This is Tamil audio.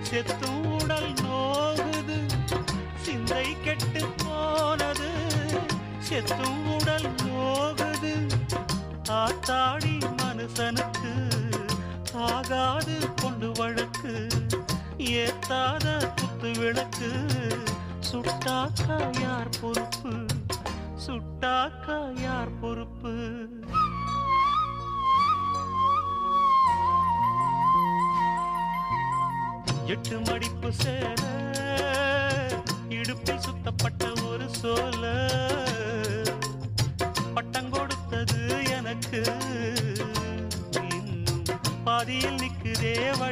செத்தும் உடல் நோகுது, சிந்தை கெட்டு போனது, செத்தும் உடல் நோகுது. ஆத்தாடி மனுஷனுக்கு ஆகாது கொண்டு வழக்கு, ஏத்தாத குத்து விளக்கு, சுட்டாக்கா யார் பொறுப்பு, சுட்டாக்கா யார் பொறுப்பு? எட்டு மடிப்பு சேல இடுப்பில் சுத்தப்பட்ட ஒரு சோல, பட்டம் கொடுத்தது எனக்கு, இன்னும் பாதியில் நிற்குதே வழி.